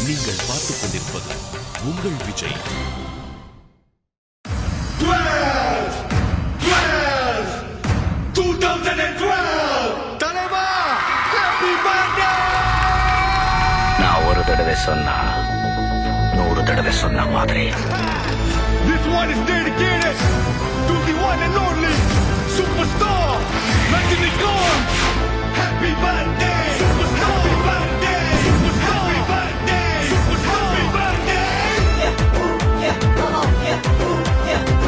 நீங்கள் பார்த்துக் கொண்டிருப்பது உங்கள் விஜய். 2012 தலைவா, ஹேப்பி பர்த்டே. நான் ஒரு தடவை சொன்னா 100 தடவை சொன்ன மாதிரி. This one is dedicated to the one and only superstar Rajinikanth. Happy birthday, superstar. Happy birthday, superstar. Happy birthday, superstar. Happy birthday. Come on, come on, come on,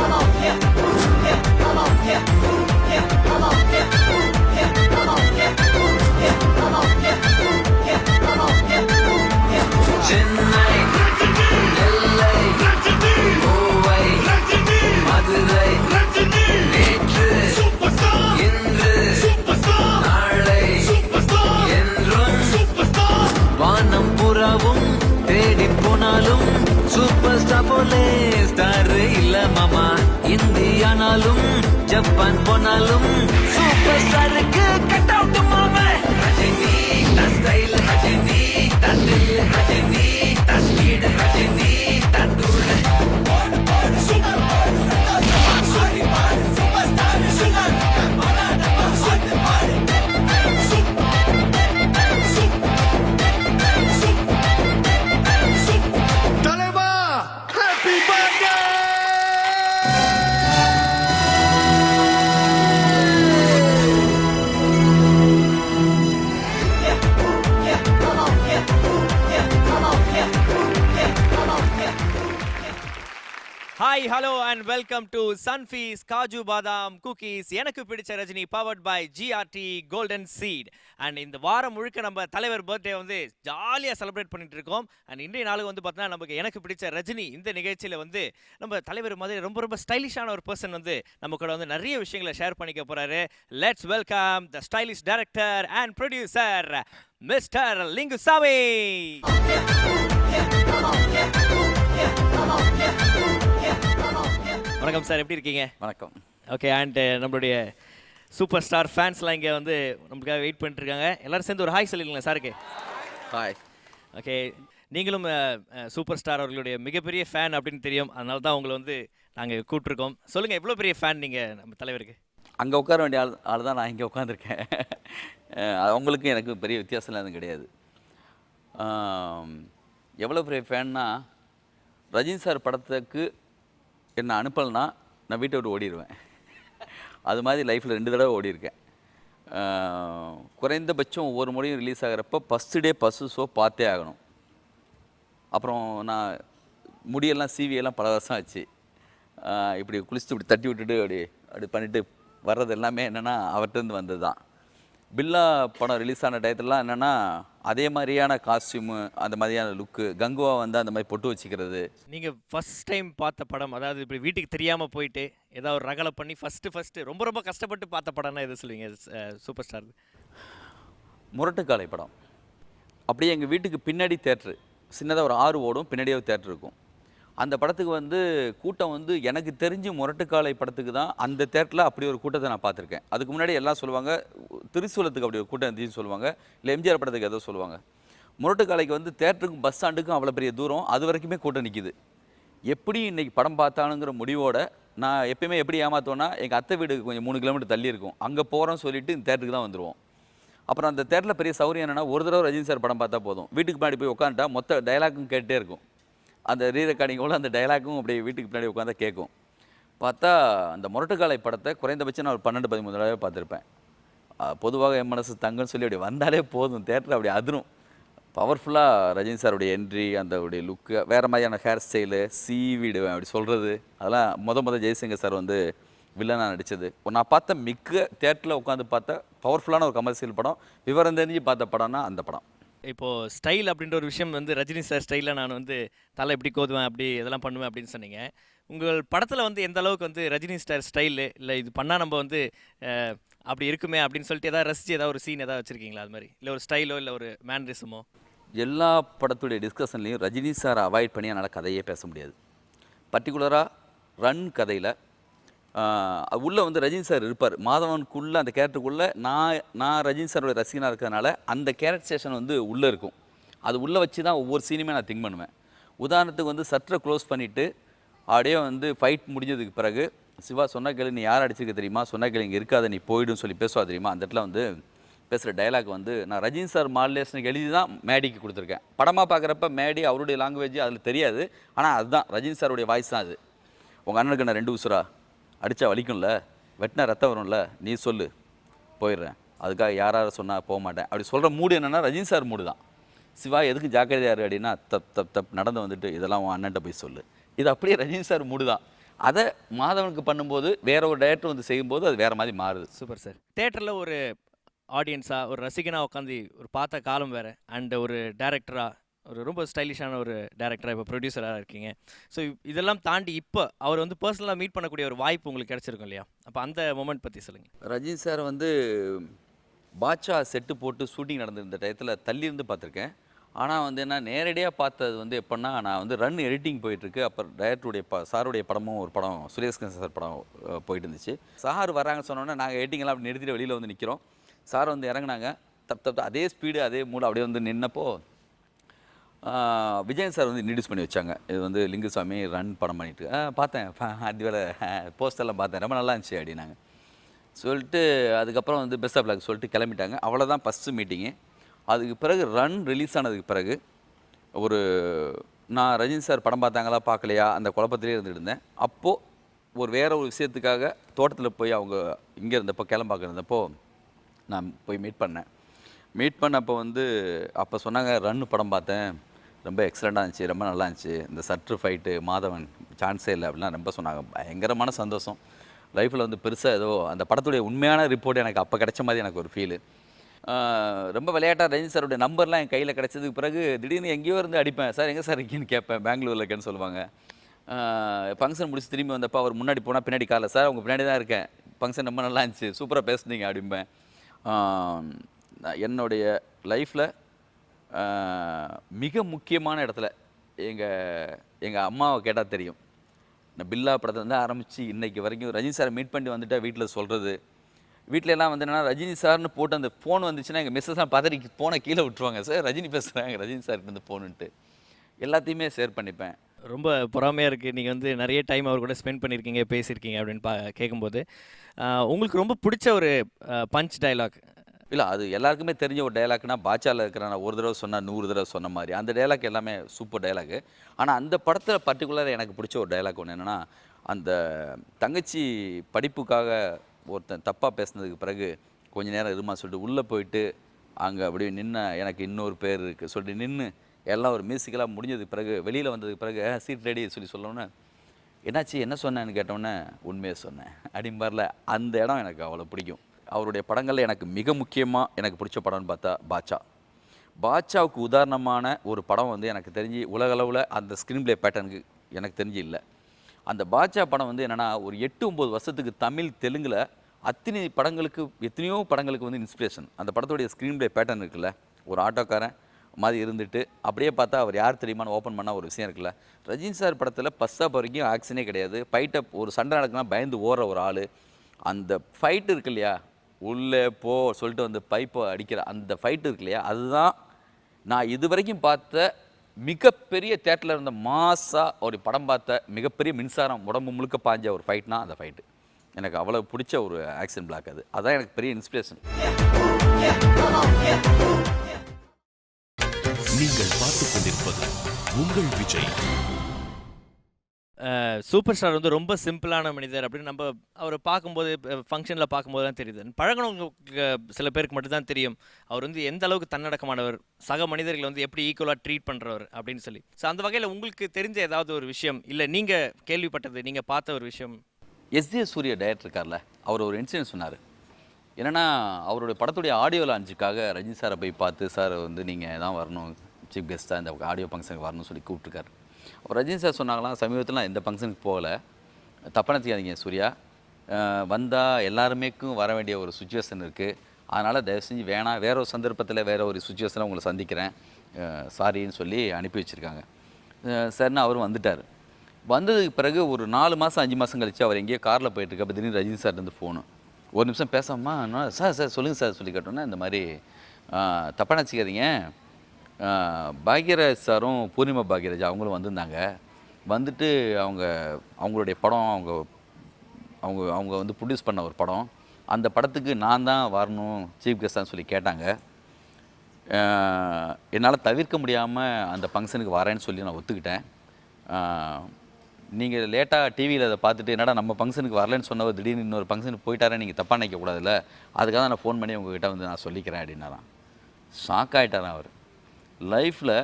come on. Chennai, நெல்லை, கோவை, மதுரை, நேற்று, இன்று, நாளை, என்றும் வானம் புறாவும் தேடி போனாலும் சூப்பர் ஸ்டார் போலே star இல்ல மாமா. இந்தியானாலும் ஜப்பான் போனாலும் சூப்பர் ஸ்டாருக்கு கட் அவுட் மாமா. ரஜினி தன் ஸ்டைல், ரஜினி தன் தில், ரஜினி தன் ஸ்பீட், ரஜினி தன் தூள். தலைவா, happy birthday. Hi hello and welcome to Sunfeast Kaju Badam cookies. எனக்கு பிடிச்ச Rajini powered by GRT golden seat. And இந்த வாரம் முழுக்க நம்ம தலைவர் பர்த்டே வந்து ஜாலியாக செலிப்ரேட் பண்ணிட்டு இருக்கோம். அண்ட் இன்றைய நாளுக்கு வந்து பார்த்தீங்கன்னா நமக்கு எனக்கு பிடிச்ச ரஜினி இந்த நிகழ்ச்சியில் வந்து நம்ம தலைவர் மாதிரி ரொம்ப ரொம்ப ஸ்டைலிஷான ஒரு பர்சன் வந்து நம்ம கூட வந்து நிறைய விஷயங்களை ஷேர் பண்ணிக்க போகிறாரு. Let's welcome the stylish director and producer mister Lingusamy. வணக்கம் சார், எப்படி இருக்கீங்க? வணக்கம். ஓகே, அண்ட் நம்மளுடைய சூப்பர் ஸ்டார் ஃபேன்ஸ்லாம் இங்கே வந்து நமக்காக வெயிட் பண்ணிட்டு இருக்காங்க. எல்லாரும் சேர்ந்து ஒரு ஹாய் சொல்லிடுங்களேன் சாருக்கு. ஹாய். ஓகே, நீங்களும் சூப்பர் ஸ்டார் அவர்களுடைய மிகப்பெரிய ஃபேன் அப்படின்னு தெரியும், அதனால தான் உங்களை வந்து நாங்கள் கூப்பிட்ருக்கோம். சொல்லுங்கள், எவ்வளோ பெரிய ஃபேன் நீங்கள் நம்ம தலைவருக்கு? அங்கே உட்கார வேண்டிய ஆள் தான் நான் இங்கே உட்காந்துருக்கேன். அவங்களுக்கும் எனக்கு பெரிய வித்தியாசம்லாம் எதுவும் கிடையாது. எவ்வளோ பெரிய ஃபேன்னா, ரஜினி சார் படத்துக்கு என்னை அனுப்பலைன்னா நான் வீட்டை விட்டு ஓடிடுவேன். அது மாதிரி லைஃப்பில் 2 தடவை ஓடியிருக்கேன். குறைந்தபட்சம் ஒவ்வொரு முறையும் ரிலீஸ் ஆகிறப்ப ஃபஸ்ட்டு டே ஃபஸ்ட்டு ஷோ பார்த்தே ஆகணும். அப்புறம் நான் முடியெல்லாம் சிவியெல்லாம் பல வருஷம் ஆச்சு. இப்படி குளிச்சுட்டு இப்படி தட்டி விட்டுட்டு அப்படி பண்ணிவிட்டு வர்றது எல்லாமே என்னென்னா அவர்கிட்டருந்து வந்தது தான். பில்லா படம் ரிலீஸ் ஆன டயத்துலலாம் என்னென்னா அதே மாதிரியான காஸ்டியூமு, அந்த மாதிரியான லுக்கு, கங்குவா வந்து அந்த மாதிரி பொட்டு வச்சுக்கிறது. நீங்கள் ஃபஸ்ட் டைம் பார்த்த படம், அதாவது இப்படி வீட்டுக்கு தெரியாமல் போயிட்டு ஏதாவது ஒரு ரகலை பண்ணி ஃபஸ்ட்டு ரொம்ப ரொம்ப கஷ்டப்பட்டு பார்த்த படம்னா எது சொல்லுவீங்க சூப்பர் ஸ்டார்? முரட்டுக்காலை படம். அப்படியே எங்கள் வீட்டுக்கு பின்னாடி தேட்ரு, சின்னதாக ஒரு 6 ஓடும், பின்னாடியே ஒரு தேட்ரு இருக்கும். அந்த படத்துக்கு வந்து கூட்டம் வந்து எனக்கு தெரிஞ்சு முரட்டுக்காலை படத்துக்கு தான் அந்த தேட்டரில் அப்படி ஒரு கூட்டத்தை நான் பார்த்துருக்கேன். அதுக்கு முன்னாடி எல்லாம் சொல்லுவாங்க திரிசூலத்துக்கு அப்படி ஒரு கூட்டம் இருந்துச்சுன்னு சொல்லுவாங்க, இல்லை எம்ஜிஆர் படத்துக்கு ஏதோ சொல்லுவாங்க. முரட்டுக்காலைக்கு வந்து தேட்டருக்கும் பஸ் ஸ்டாண்டுக்கும் அவ்வளோ பெரிய தூரம், அது வரைக்குமே கூட்டம் நிற்கிது. எப்படி இன்றைக்கி படம் பார்த்தானுங்கிற முடிவோட நான் எப்பயுமே எப்படி ஏமாத்தோன்னா, எங்கள் அத்தை வீடு கொஞ்சம் 3 கிலோமீட்டர் தள்ளி இருக்கும், அங்கே போகிறோன்னு சொல்லிவிட்டு இந்த தேட்டருக்கு தான் வந்துடுவோம். அப்புறம் அந்த தேட்டரில் பெரிய சௌரியம் என்னென்னா, ஒரு தடவை ரஜினி சார் படம் பார்த்தா போதும், வீட்டுக்கு முன்னாடி போய் உட்காந்துட்டா மொத்த டைலாக்கும் கேட்டே இருக்கும். அந்த ரீரெக்கார்டிங்கோட அந்த டைலாக்கும் அப்படியே வீட்டுக்கு பின்னாடி உட்காந்தா கேட்கும். பார்த்தா அந்த முரட்டுக்காலை படத்தை குறைந்தபட்சம் நான் ஒரு 12-13 தடவை பார்த்துருப்பேன். பொதுவாக என் மனசு தங்கன்னு சொல்லி அப்படி வந்தாலே போதும், தேட்டர் அப்படி அதிரும். பவர்ஃபுல்லாக ரஜினி சாருடைய என்ட்ரி, அந்த உடைய லுக்கு, வேறு மாதிரியான ஹேர் ஸ்டைலு, சீவிடுவேன் அப்படி சொல்கிறது, அதெல்லாம் முத ஜெய்சங்கர் சார் வந்து வில்லனாக நடித்தது. நான் பார்த்த மிக்க தேட்டரில் உட்காந்து பார்த்த பவர்ஃபுல்லான ஒரு கமர்ஷியல் படம், விவரம் தெரிஞ்சு பார்த்த படம்னா அந்த படம். இப்போது ஸ்டைல் அப்படின்ற ஒரு விஷயம் வந்து ரஜினி சார் ஸ்டைலில் நான் வந்து தலை எப்படி கோதுவேன், அப்படி இதெல்லாம் பண்ணுவேன் அப்படின்னு சொன்னீங்க. உங்கள் படத்தில் வந்து எந்த அளவுக்கு வந்து ரஜினி சார் ஸ்டைலு, இல்லை இது பண்ணால் நம்ம வந்து அப்படி இருக்குமே அப்படின்னு சொல்லிட்டு ஏதாவது ரசித்து ஏதாவது ஒரு சீன் ஏதாவது வச்சுருக்கீங்களா? அது மாதிரி இல்லை ஒரு ஸ்டைலோ இல்லை ஒரு மேனரிசமோ? எல்லா படத்துடைய டிஸ்கஷன்லையும் ரஜினி சாரை அவாய்ட் பண்ணி என்னால் கதையே பேச முடியாது. பர்டிகுலராக ரன் கதையில் உள்ளே வந்து ரஜினி சார் இருப்பார். மாதவனுக்குள்ளே அந்த கேரக்டருக்குள்ளே நான் ரஜினி சாரோட ரசிகனாக இருக்கிறதுனால அந்த கேரக்டரைசேஷன் வந்து உள்ளே இருக்கும். அது உள்ளே வச்சு தான் ஒவ்வொரு சீனுமே நான் திங்க் பண்ணுவேன். உதாரணத்துக்கு வந்து சற்றை க்ளோஸ் பண்ணிவிட்டு அப்படியே வந்து ஃபைட் முடிஞ்சதுக்கு பிறகு சிவா சொன்ன கேளு நீ யார் அடிச்சிருக்க தெரியுமா, சொன்ன கேளு இங்கே இருக்காத நீ போயிடுன்னு சொல்லி பேசுவா தெரியுமா. அந்த இடத்துல வந்து பேசுகிற டைலாக் வந்து நான் ரஜினி சார் மாடுலேஷனுக்கு எழுதி தான் மேடிக்கு கொடுத்துருக்கேன். படமாக பார்க்குறப்ப மேடி அவருடைய லாங்குவேஜ் அதில் தெரியாது, ஆனால் அதுதான் ரஜினி சாருடைய வாய்ஸ் தான் அது. உங்கள் அண்ணனுக்கு நான் 2 உசுரா அடித்தா வலிக்கும்ல, வெட்டினா ரத்தம் வரும்ல, நீ சொல்லு போயிடுறேன், அதுக்காக யாராவது சொன்னால் போக மாட்டேன் அப்படி சொல்கிற மூடு என்னென்னா ரஜினி சார் மூடு தான். சிவா எதுக்கு ஜாக்கிரதையாரு அப்படின்னா தப் நடந்து வந்துட்டு இதெல்லாம் உன் அண்ணன்ட்ட போய் சொல்லு, இது அப்படியே ரஜினி சார் மூடு தான். அதை மாதவனுக்கு பண்ணும்போது வேற ஒரு டைரக்டர் வந்து செய்யும்போது அது வேறு மாதிரி மாறுது. Super sir. தேட்டரில் ஒரு ஆடியன்ஸாக ஒரு ரசிகனாக உட்காந்து ஒரு பார்த்த காலம் வேறு, அண்ட் ஒரு டேரக்டராக ஒரு ரொம்ப ஸ்டைலிஷான ஒரு டேரக்டராக இப்போ ப்ரொடியூசராக இருக்கீங்க. ஸோ இதெல்லாம் தாண்டி இப்போ அவர் வந்து பர்சனலாக மீட் பண்ணக்கூடிய ஒரு வாய்ப்பு உங்களுக்கு கிடச்சிருக்கும் இல்லையா, அப்போ அந்த மொமெண்ட் பற்றி சொல்லுங்கள். ரஜினி சார் வந்து பாட்ஷா செட்டு போட்டு ஷூட்டிங் நடந்திருந்த டயத்தில் தள்ளியிருந்து பார்த்துருக்கேன். ஆனால் வந்து என்ன நேரடியாக பார்த்தது வந்து எப்படின்னா நான் வந்து ரன் எடிட்டிங் போயிட்டுருக்கு. அப்புறம் டைரக்டருடைய சாருடைய படமும் ஒரு படம் சுரேஷ்கன் சார் படம் போயிட்டு இருந்துச்சு. சார் வராங்கன்னு சொன்னோன்னே நாங்கள் எடிட்டிங்கெல்லாம் அப்படி நிறுத்திட்டு வெளியில் வந்து நிற்கிறோம். சார் வந்து இறங்குனாங்க, தப்பு அதே ஸ்பீடு அதே மூடு அப்படியே வந்து நின்னப்போ விஜயன் சார் வந்து இன்ட்ரடியூஸ் பண்ணி வச்சாங்க. இது வந்து லிங்குசாமி ரன் படம் பண்ணிட்டு பார்த்தேன், அது வேலை போஸ்டர்லாம் பார்த்தேன், ரொம்ப நல்லா இருந்துச்சு அப்படின்னாங்க. சொல்லிட்டு அதுக்கப்புறம் வந்து பெஸ்ட் ஆஃப் லக் சொல்லிட்டு கிளம்பிட்டாங்க. அவ்வளோதான் ஃபஸ்ட்டு மீட்டிங்கு. அதுக்கு பிறகு ரன் ரிலீஸ் ஆனதுக்கு பிறகு ஒரு நான் ரஜினி சார் படம் பார்த்தாங்களா பார்க்கலையா அந்த குழப்பத்திலே இருந்துட்டு இருந்தேன். அப்போது ஒரு வேறு ஒரு விஷயத்துக்காக தோட்டத்தில் போய் அவங்க இங்கே இருந்தப்போ கிளம்பாக்க இருந்தப்போ நான் போய் மீட் பண்ணப்போ வந்து அப்போ சொன்னாங்க ரன்னு படம் பார்த்தேன், ரொம்ப எக்ஸலண்ட்டாக இருந்துச்சு, ரொம்ப நல்லா இருந்துச்சு, இந்த சற்று ஃபைட்டு மாதவன் சான்ஸே இல்லை அப்படிலாம் ரொம்ப சொன்னாங்க. பயங்கரமான சந்தோஷம். லைஃப்பில் வந்து பெருசாக ஏதோ அந்த படத்துடைய உண்மையான ரிப்போர்ட் எனக்கு அப்போ கிடைச்ச மாதிரி எனக்கு ஒரு ஃபீலு. ரொம்ப விளையாட்டாக ரஜினி சாருடைய நம்பர்லாம் என் கையில் கிடச்சதுக்கு பிறகு திடீர்னு எங்கேயோ இருந்து அடிப்பேன், சார் எங்கே சார் இருக்கீன்னு கேட்பேன், பெங்களூரில் இருக்கேன்னு சொல்லுவாங்க. ஃபங்க்ஷன் முடிச்சு திரும்பி வந்தப்போ அவர் முன்னாடி போனால் பின்னாடி காலை, சார் உங்கள் பின்னாடி தான் இருக்கேன், ஃபங்க்ஷன் ரொம்ப நல்லா இருந்துச்சு, சூப்பராக பேசுனீங்க அப்படிம்பேன். என்னுடைய லைஃப்பில் மிக முக்கியமான இடத்துல எங்கள் அம்மாவை கேட்டால் தெரியும். நான் பில்லா படத்துலேருந்து ஆரம்பித்து இன்றைக்கி வரைக்கும் ரஜினி சாரை மீட் பண்ணி வந்துட்டால் வீட்டில் சொல்கிறது. வீட்டில் எல்லாம் வந்து என்னன்னா ரஜினி சார்னு போட்டு அந்த ஃபோன் வந்துச்சுன்னா எங்கள் மிஸ்ஸஸ்லாம் பதறி ஃபோனை கீழே விட்டுருவாங்க, சார் ரஜினி பேசுகிறாங்க ரஜினி சார்கிட்ட இருந்து ஃபோனுன்ட்டு எல்லாத்தையுமே ஷேர் பண்ணிப்பேன். ரொம்ப பொறாமையாக இருக்குது. நீங்கள் வந்து நிறைய டைம் அவர் கூட ஸ்பெண்ட் பண்ணியிருக்கீங்க, பேசியிருக்கீங்க அப்படின்னு கேட்கும்போது உங்களுக்கு ரொம்ப பிடிச்ச ஒரு பஞ்ச் டைலாக்? இல்லை, அது எல்லாருக்குமே தெரிஞ்ச ஒரு டைலாக்னா பாட்சாவில் இருக்கிற நான் ஒரு தடவை சொன்னால் 100 தடவை சொன்ன மாதிரி அந்த டைலாக் எல்லாமே சூப்பர் டைலாக்கு. ஆனால் அந்த படத்தில் பர்டிகுலராக எனக்கு பிடிச்ச ஒரு டைலாக் ஒன்று என்னென்னா, அந்த தங்கச்சி படிப்புக்காக ஒருத்தன் தப்பாக பேசுனதுக்கு பிறகு கொஞ்ச நேரம் இருமா சொல்லிட்டு உள்ளே போயிட்டு அங்கே அப்படியே நின்று எனக்கு இன்னொரு பேர் இருக்குது சொல்லிட்டு நின்று எல்லாம் ஒரு மியூசிக்கலாக முடிஞ்சதுக்கு பிறகு வெளியில் வந்ததுக்கு பிறகு சீட் ரெடி சொல்லோன்னே என்னாச்சு என்ன சொன்னேன்னு கேட்டோன்னே உண்மையை சொன்னேன் அப்படிம்பார்ல, அந்த இடம் எனக்கு அவ்வளோ பிடிக்கும். அவருடைய படங்களில் எனக்கு மிக முக்கியமாக எனக்கு பிடிச்ச படம்னு பார்த்தா பாட்சாவுக்கு உதாரணமான ஒரு படம் வந்து எனக்கு தெரிஞ்சு உலகளவில் அந்த ஸ்க்ரீன் ப்ளே பேட்டர்னுக்கு எனக்கு தெரிஞ்சு இல்லை. அந்த பாட்சா படம் வந்து என்னென்னா ஒரு 8-9 வருஷத்துக்கு தமிழ் தெலுங்கில் எத்தனையோ படங்களுக்கு வந்து இன்ஸ்பிரேஷன். அந்த படத்துடைய ஸ்க்ரீன் ப்ளே பேட்டர்ன் இருக்குல்ல, ஒரு ஆட்டோக்காரன் மாதிரி இருந்துட்டு அப்படியே பார்த்தா அவர் யார் தெரியுமான்னு ஓப்பன் பண்ணால் ஒரு விஷயம் இருக்குல்ல. ரஜினி சார் படத்தில் ஃபஸ்ட் ஹாப் வரைக்கும் ஆக்ஷனே கிடையாது, ஃபைட்டை ஒரு சண்டை நடக்குன்னா பயந்து ஓடுற ஒரு ஆள். அந்த ஃபைட்டு இருக்கு இல்லையா, உள்ளே போ சொல்லிட்டு வந்து பைப்பை அடிக்கிற அந்த ஃபைட்டு இருக்கு இல்லையா, அதுதான் நான் இது வரைக்கும் பார்த்த மிகப்பெரிய தேட்டரில் இருந்த மாஸாக ஒரு படம் பார்த்த மிகப்பெரிய மின்சாரம் உடம்பு முழுக்க பாஞ்ச ஒரு ஃபைட்னா அந்த ஃபைட்டு. எனக்கு அவ்வளோ பிடிச்ச ஒரு ஆக்ஷன் பிளாக் அது. அதான் எனக்கு பெரிய இன்ஸ்பிரேஷன். நீங்கள் பார்த்துக் கொண்டிருப்பது உங்கள் விஜய். சூப்பர் ஸ்டார் வந்து ரொம்ப சிம்பிளான மனிதர் அப்படின்னு நம்ம அவரை பார்க்கும்போது ஃபங்க்ஷனில் பார்க்கும்போது தான் தெரியுது. பழகினவங்களுக்கு சில பேருக்கு மட்டும்தான் தெரியும் அவர் வந்து எந்த அளவுக்கு தன்னடக்கமானவர், சக மனிதர்களை வந்து எப்படி ஈக்குவலாக ட்ரீட் பண்ணுறவர் அப்படின்னு சொல்லி. ஸோ அந்த வகையில் உங்களுக்கு தெரிஞ்ச ஏதாவது ஒரு விஷயம், இல்லை நீங்கள் கேள்விப்பட்டது, நீங்கள் பார்த்த ஒரு விஷயம்? எஸ்ஜே சூர்யா டைரக்டர் இருக்கார்ல, அவர் ஒரு இன்சிடென்ட் சொன்னார். என்னென்னா அவருடைய படத்துடைய ஆடியோ லான்ச்சுக்காக ரஜினி சாரை போய் பார்த்து, சார் வந்து நீங்கள் தான் வரணும் சீஃப் கெஸ்ட்டாக இந்த ஆடியோ ஃபங்க்ஷனுக்கு வரணும்னு சொல்லி கூப்பிட்டுருக்காரு. ரஜினி சார் சொன்னாங்களாம், சமீபத்தில் நான் எந்த ஃபங்க்ஷனுக்கு போகலை, தப்பாக நினச்சிக்காதீங்க சூர்யா, வந்தால் எல்லாருமேக்கும் வர வேண்டிய ஒரு சுச்சுவேஷன் இருக்குது, அதனால் தயவு செஞ்சு வேணாம், வேற ஒரு சந்தர்ப்பத்தில் வேறு ஒரு சுச்சுவேஷனில் உங்களை சந்திக்கிறேன், சாரின்னு சொல்லி அனுப்பி வச்சுருக்காங்க. சரின்னு அவரும் வந்துட்டார். வந்ததுக்கு பிறகு ஒரு 4 மாதம் 5 மாதம் கழிச்சு அவர் எங்கேயோ காரில் போயிட்டுருக்கு. அப்போ திடீர்னு ரஜினி சார்லேருந்து ஃபோனு. ஒரு நிமிஷம் பேசாமா, சார் சொல்லுங்கள் சார் சொல்லி கேட்டோன்னே, இந்த மாதிரி தப்பாக நினச்சிக்காதீங்க, பாக்யராஜ் சாரும் பூர்ணிமா பாக்யராஜ் அவங்களும் வந்திருந்தாங்க. வந்துட்டு அவங்களுடைய படம் அவங்க அவங்க அவங்க வந்து ப்ரொடியூஸ் பண்ண ஒரு படம். அந்த படத்துக்கு நான் தான் வரணும் சீஃப் கெஸ்டான்னு சொல்லி கேட்டாங்க. என்னால் தவிர்க்க முடியாமல் அந்த ஃபங்க்ஷனுக்கு வரேன்னு சொல்லி நான் ஒத்துக்கிட்டேன். நீங்கள் லேட்டாக டிவியில் அதை பார்த்துட்டு என்னடா நம்ம ஃபங்க்ஷனுக்கு வரலன்னு சொன்னவர் திடீர்னு இன்னொரு ஃபங்க்ஷனுக்கு போயிட்டாரே, நீங்கள் தப்பாக நினைக்கக்கூடாதுல்ல, அதுக்காக தான் நான் ஃபோன் பண்ணி உங்ககிட்ட வந்து நான் சொல்லிக்கிறேன் அப்படின்னாராம். ஷாக் ஆகிட்டாரான் அவர். லைஃப்பில்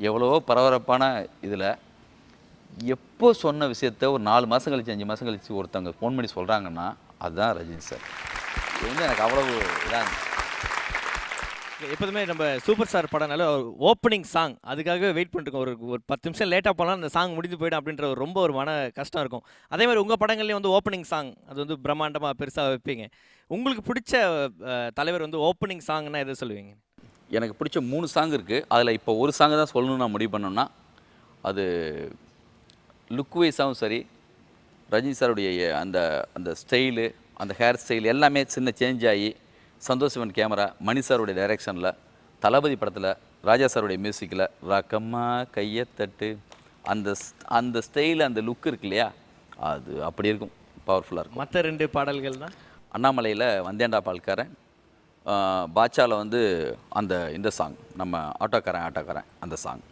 எவ்வளவோ பரபரப்பான இதில் எப்போ சொன்ன விஷயத்த ஒரு 4 மாதம் கழிச்சு 5 மாதம் கழிச்சு ஒருத்தவங்க ஃபோன் பண்ணி சொல்கிறாங்கன்னா அதுதான் ரஜினி சார். இது வந்து எனக்கு அவ்வளவு இதாக எப்போதுமே நம்ம சூப்பர் ஸ்டார் படம்னால ஒரு ஓப்பனிங் சாங் அதுக்காகவே வெயிட் பண்ணிருக்கோம். ஒரு 10 நிமிஷம் லேட்டாக போனால் அந்த சாங் முடிஞ்சு போயிடும் அப்படின்ற ரொம்ப ஒரு மன கஷ்டம் இருக்கும். அதே மாதிரி உங்கள் படங்கள்லேயும் வந்து ஓப்பனிங் சாங் அது வந்து பிரம்மாண்டமாக பெருசாக வைப்பீங்க. உங்களுக்கு பிடிச்ச தலைவர் வந்து ஓப்பனிங் சாங்னா எதை சொல்லுவீங்க? எனக்கு பிடிச்ச 3 சாங் இருக்குது. அதில் இப்போ ஒரு சாங்கு தான் சொல்லணும்னு நான் முடிவு பண்ணோன்னா அது லுக் வைஸாகவும் சரி, ரஜினி சாருடைய அந்த அந்த ஸ்டைலு, அந்த ஹேர் ஸ்டைல் எல்லாமே சின்ன சேஞ்ச் ஆகி சந்தோஷவன் கேமரா, மணி சாருடைய டைரெக்ஷனில், தளபதி படத்தில் ராஜா சாருடைய மியூசிக்கில் ராக்கம்மா கையத்தட்டு அந்த ஸ்டைல் அந்த லுக் இருக்கு இல்லையா, அது அப்படி இருக்கும், பவர்ஃபுல்லாக இருக்கும். மற்ற 2 பாடல்கள் தான் அண்ணாமலையில் வந்தேண்டா பால்காரன், பாட்சாவில் வந்து இந்த சாங் நம்ம ஆட்டோக்காரன் அந்த சாங்.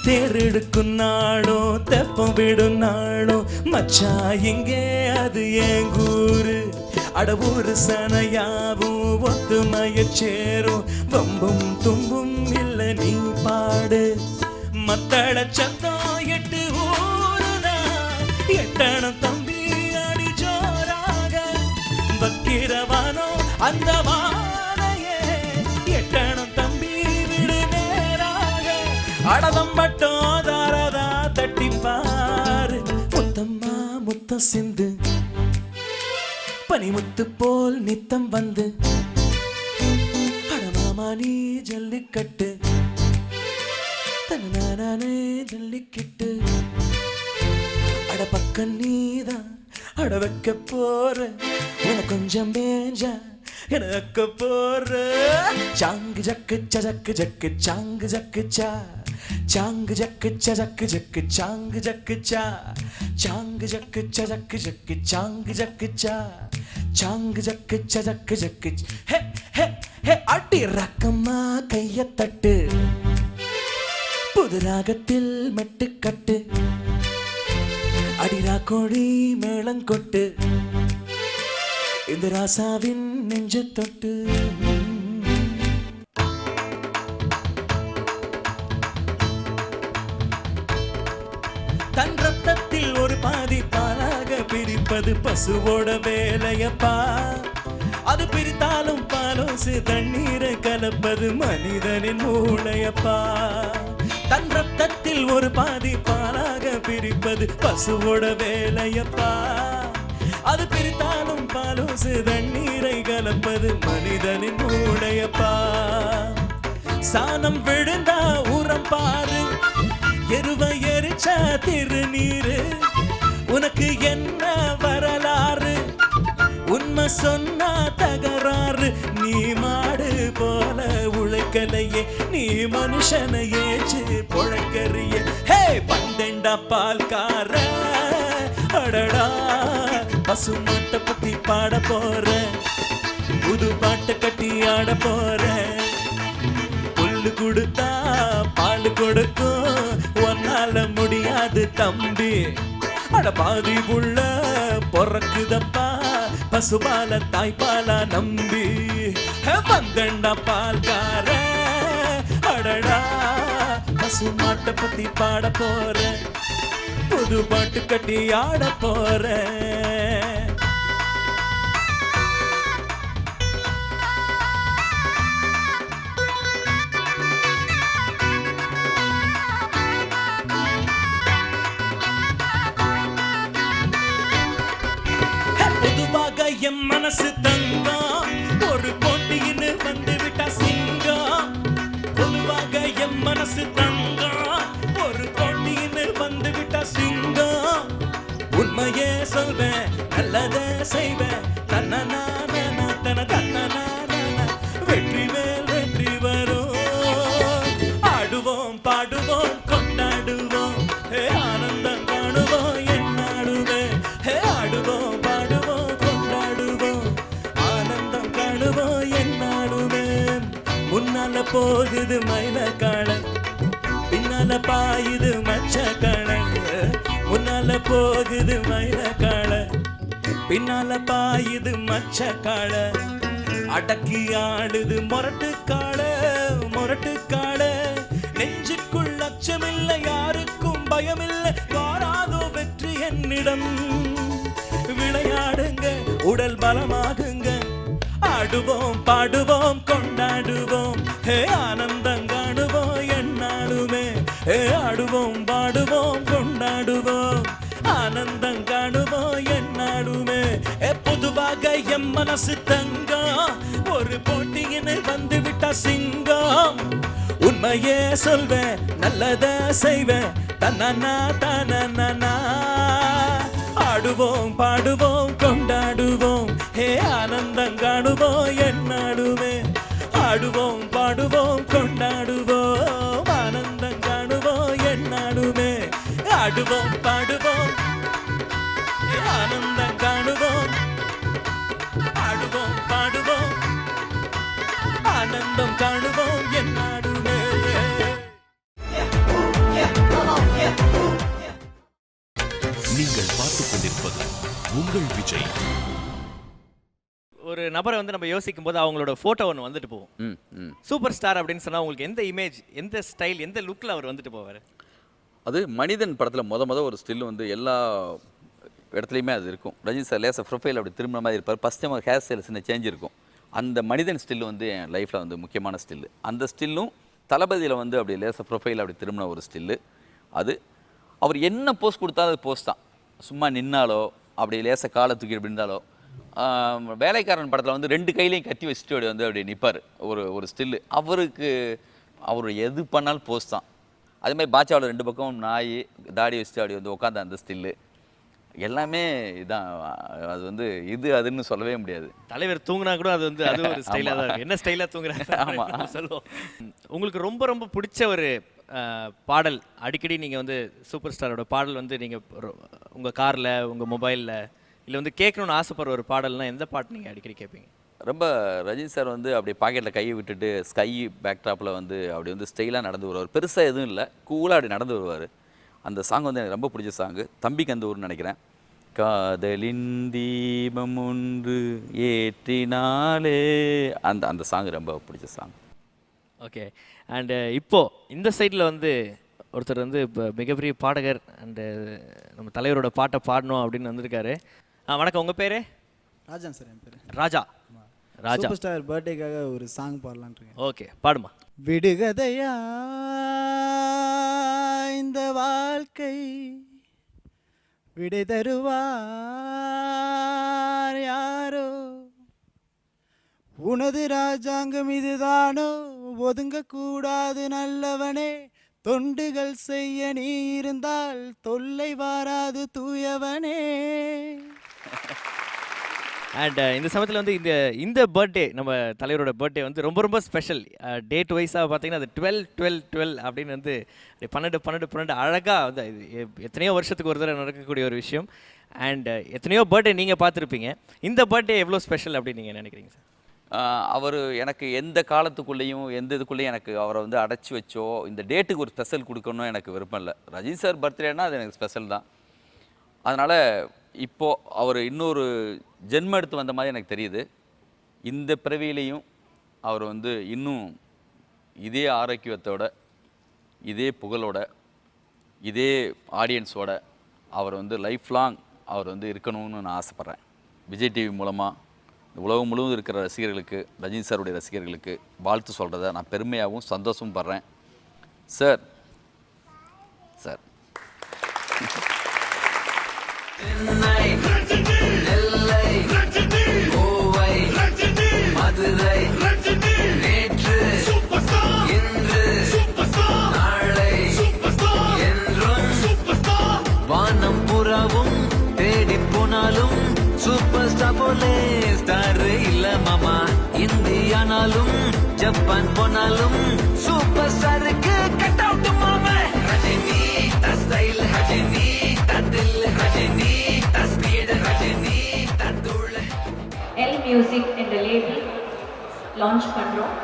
தேரெடுக்கும் நாளும் தெப்பம் விடும் நாளும் மச்சா எங்கே அது ஏங்கூரு அடவூரு சனையாவும் ஒத்துமைய சேரும் வம்பும் தும்பும் இல்ல நீ பாடு மத்தள சத்தம் 8 ஊருனா எட்டணம் தம்பி அடி ஜோராக வக்கிரவானோ அந்த வானையே எட்டணம் தம்பி விடு நேராக அடதம் மட்டும் தாரதா தட்டி பாரு முத்தம்மா முத்தம் சிந்து பனிமுத்து போல் நித்தம் வந்து அடமாமா நீ ஜல்லிக்கட்டு தன்னானே ஜல்லிக்கட்டு அட பக்கம் நீதான் அட வைக்க போற உன கொஞ்சம் மேஞ்சா எனக்கு போற சாங்கு ஜக்கு சக்கு ஜக்கு சாங்கு ஜக்கு சா சாங்கு ஜக்கு சக்கு ஜக்கு சாங்கு ஜக்கு சா சாங்கு ஜக்கு சக்கு ஜக்கு சாங்கு ஜக்கு சா சாங்கு ஜக்கு சக்கு ஜக்கு ஹே ஹே ஹே அடி ரக்கம்மா கைய தட்டு புது ராகத்தில் மெட்டுக்கட்டு அடிரா கோழி மேளங்கொட்டு இந்த ராசாவின் நெஞ்ச தொட்டு தன் ரத்தத்தில் ஒரு பாதி பாலாக பிரிப்பது பசுவோட வேலையப்பா அது பிரித்தாலும் பாலோசு தண்ணீரை கலப்பது மனிதனின் மூளையப்பா தன் ரத்தத்தில் ஒரு பாதி பாலாக பிரிப்பது பசுவோட வேலையப்பா அது பிரித்தாலும் பாலோசு தண்ணீரை கலப்பது மனிதனின் மூளையப்பா சாணம் விழுந்தா உரம் பாரு எருவை எரிச்சா திருநீரு உனக்கு என்ன வரலாறு உண்மை சொன்னா தகராறு நீ மாடு போல உழைக்கலையே நீ மனுஷனை ஏச்சு பொழைக்கறிய ஹே பந்தெண்டா பால்கார அடடா பசுமாட்டை பத்தி பாட போற புது பாட்டை கட்டி ஆட போற புல்லு கொடுத்தா பால் கொடுக்கும் ஒன்னால முடியாது தம்பி அட பாதி புள்ள பொறக்குதப்பா பசுபால தாய்ப்பாலா நம்பி வந்தண்டா பால்கார அடடா பசுமாட்டை பத்தி பாட போற புது பாட்டு கட்டி ஆட போற என் மனசு தங்கம் ஒரு போட்டின்னு வந்து விட்டா சிங்கம் பொதுவாக என் மனசு தங்கம் ஒரு போட்டின்னு வந்து விட்டா சிங்கம் உண்மையே சொல்வேன் நல்லதே செய்வேன் தன்னனா தன தன்னனா வெற்றி மேல் வெற்றி வரும் ஆடுவோம் பாடுவோம் கொண்டாடுவோம் ஹே ஆனந்தம் காணுவோம் என்னாடுவே ஹே ஆடுவோம் பாடுவோம் கொண்டாடுவோம் ஆனந்தம் காணுவோம் என்னாடுவே முன்னால போகுது மயிலக்கால பின்னால பாயுது மச்சக்கால முன்னால போகுது மயிலக்கால பின்னால பாயுது மச்சக்கால அடக்கி ஆடுது மொரட்டுக்கால நெஞ்சுக்குள் அச்சமில்லை யாருக்கும் பயமில்லை வாராதோ வெற்றி என்னிடம் விளையாடுங்க உடல் பலமாகுங்க ஆடுவோம் பாடுவோம் கொண்டாடுவோம் ஹே ஆனந்தம் காணுவோம் என்னாடுமே ஹே ஆடுவோம் பாடுவோம் கொண்டாடுவோம் ஆனந்தம் காணுவோம் என்னாடுமே பொதுவாக என் மனசு தங்கம் ஒரு போட்டியினை வந்து விட்டா சிங்கம் உண்மையே சொல்வேன் நல்லத செய்வேன் தன்னனா தனனா ஆடுவோம் பாடுவோம் கொண்டாடுவோம் ஹே ஆனந்தம் காணுவோம் என்னாடுமே ஆடுவோம் பாடுவோம் கொண்டாடுவோம் ஆனந்தம் காணுவோம் என்னாடுமே ஆடுவோம் பாடுவோம் ஹே ஆனந்தம் காணுவோம் ஆடுவோம் பாடுவோம் ஆனந்தம் காணுவோம் என்னாடுமே நீங்கள் பார்த்துக் கொண்டிருப்பது உங்கள் விஜய். ஒரு நபரை வந்து நம்ம யோசிக்கும் போது அவங்களோட போட்டோ ஒன்று வந்துட்டு போவோம். சூப்பர் ஸ்டார் அப்படின்னு சொன்னா உங்களுக்கு எந்த இமேஜ், எந்த ஸ்டைல், எந்த லுக்ல அவர் வந்துட்டு போவாரு? அது மனிதன் படத்தில் முத ஒரு ஸ்டில் வந்து எல்லா இடத்துலையுமே அது இருக்கும். ரஜினி சார் லேச ப்ரொஃபைல் அப்படி திரும்பின மாதிரி இருப்பார். ஃபஸ்ட் டைம் ஹேர் ஸ்டைல் சின்ன சேஞ்ச் இருக்கும். அந்த மனிதன் ஸ்டில் வந்து என் லைஃப்பில் வந்து முக்கியமான ஸ்டில்லு. அந்த ஸ்டில்லும் தளபதியில் வந்து அப்படி லேச ப்ரொஃபைல் அப்படி திரும்பின ஒரு ஸ்டில்லு. அது அவர் என்ன போஸ்ட் கொடுத்தாலும் அது போஸ்ட் தான். சும்மா நின்னாலோ அப்படி லேச காலை தூக்கி அப்படி இருந்தாலோ. வேலைக்காரன் படத்தில் வந்து 2 கையிலையும் கட்டி வச்சுட்டு அப்படி வந்து அப்படி நிற்பார். ஒரு ஸ்டில்லு அவருக்கு. அவர் எது பண்ணாலும் போஸ்ட் தான். அதேமாதிரி பாட்சாவில் 2 பக்கம் நாய் தாடி வச்சுட்டு அப்படி வந்து உட்காந்த அந்த ஸ்டில்லு எல்லாமே இதான். அது வந்து இது அதுன்னு சொல்லவே முடியாது. தலைவர் தூங்கினா கூட அது வந்து அது ஒரு ஸ்டைலாக தான் இருக்கும். என்ன ஸ்டைலாக தூங்குறாங்க ஆமாம் சொல்லுவோம். உங்களுக்கு ரொம்ப ரொம்ப பிடிச்ச ஒரு பாடல், அடிக்கடி நீங்கள் வந்து சூப்பர் ஸ்டாரோட பாடல் வந்து நீங்கள் உங்கள் காரில் உங்கள் மொபைலில் இல்லை வந்து கேட்கணுன்னு ஆசைப்படுற ஒரு பாடல்னால் எந்த பாட்டு நீங்கள் அடிக்கடி கேட்பீங்க? ரொம்ப ரஜினி சார் வந்து அப்படி பாக்கெட்டில் கையை விட்டுட்டு ஸ்கை பேக்ட்ராப்பில் வந்து அப்படி வந்து ஸ்டைலாக நடந்து வருவார். பெருசாக எதுவும் இல்லை, கூலாக அப்படி நடந்து வருவார். அந்த சாங் வந்து எனக்கு ரொம்ப பிடிச்ச சாங்கு. தம்பி கந்தூர்னு நினைக்கிறேன். காதலின் தீபம் ஒன்று ஏற்றினாலே அந்த சாங் ரொம்ப பிடிச்ச சாங். ஓகே. அண்டு இப்போது இந்த சைடில் வந்து ஒருத்தர் வந்து இப்போ மிகப்பெரிய பாடகர் அண்டு நம்ம தலைவரோட பாட்டை பாடணும் அப்படின்னு வந்திருக்காரு. வணக்கம், உங்கள் பேர்? ராஜான் சார். என் பேர் ராஜா. ராஜா சூப்பர் ஸ்டார் பர்த்டேக்காக ஒரு சாங் பாடலான்ட்டு. ஓகே, பாடுமா. விடுகதையா இந்த வாழ்க்கை, விடை தருவார் யாரோ, உனது ராஜாங்கம் இதுதானோ, ஒதுங்கக்கூடாது நல்லவனே, தொண்டுகள் செய்ய நீ இருந்தால் தொல்லை வாராது தூயவனே. அண்ட் இந்த சமயத்தில் வந்து இந்த பர்த்டே, நம்ம தலைவரோட பர்த்டே வந்து ரொம்ப ரொம்ப ஸ்பெஷல். டேட் வைஸாக பார்த்தீங்கன்னா அது 12-12-12 அப்படின்னு வந்து 12-12-12 அழகாக வந்து எத்தனையோ வருஷத்துக்கு ஒரு தடவை நடக்கக்கூடிய ஒரு விஷயம். அண்ட் எத்தனையோ பர்த்டே நீங்கள் பார்த்துருப்பீங்க. இந்த பர்த்டே எவ்வளோ ஸ்பெஷல் அப்படின்னு நீங்கள் நினைக்கிறீங்க சார்? அவர் எனக்கு எந்த காலத்துக்குள்ளேயும் எந்த இதுக்குள்ளேயும் எனக்கு அவரை வந்து அடைச்சி வச்சோ இந்த டேட்டுக்கு ஒரு ஸ்பெஷல் கொடுக்கணும் எனக்கு விருப்பம் இல்லை. ரஜினி சார் பர்த்டேனா அது எனக்கு ஸ்பெஷல் தான். அதனால் இப்போது அவர் இன்னொரு ஜென்மம் எடுத்து வந்த மாதிரி எனக்கு தெரியுது. இந்த பிறவியிலையும் அவர் வந்து இன்னும் இதே ஆரோக்கியத்தோட, இதே புகழோட, இதே ஆடியன்ஸோட அவர் வந்து லைஃப் லாங் அவர் வந்து இருக்கணும்னு நான் ஆசைப்பட்றேன். விஜய் டிவி மூலமாக உலகம் முழுவதும் இருக்கிற ரசிகர்களுக்கு, ரஜினி சாருடைய ரசிகர்களுக்கு வாழ்த்து சொல்கிறத நான் பெருமையாகவும் சந்தோஷமும் படுறேன். சார் சார் சென்னை, நெல்லை, பூராவும் தேடி போனாலும் சூப்பர் ஸ்டார் போலே ஸ்டார் இல்ல மாமா. இந்தியானாலும் ஜப்பான் போனாலும் சூப்பர் ஸ்டாருக்கு கட் அவுட் மாமா. ரஜினி ஸ்டைல், ரஜினி தில், ரஜினி ஸ்பீட், ரஜினி தூள். எல் மியூசிக் என்ற லேபிள் லான்ச் பண்ணுறோம்.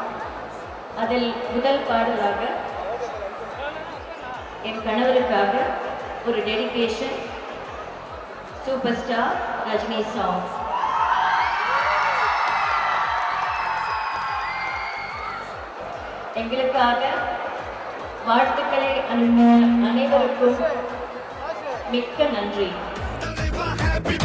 அதில் முதல் பாடலாக என் கணவருக்காக ஒரு dedication, super star Rajini song. எங்களுக்காக வாழ்த்துக்களை அனுப்பின அனைவருக்கும் மிக்க நன்றி. Happy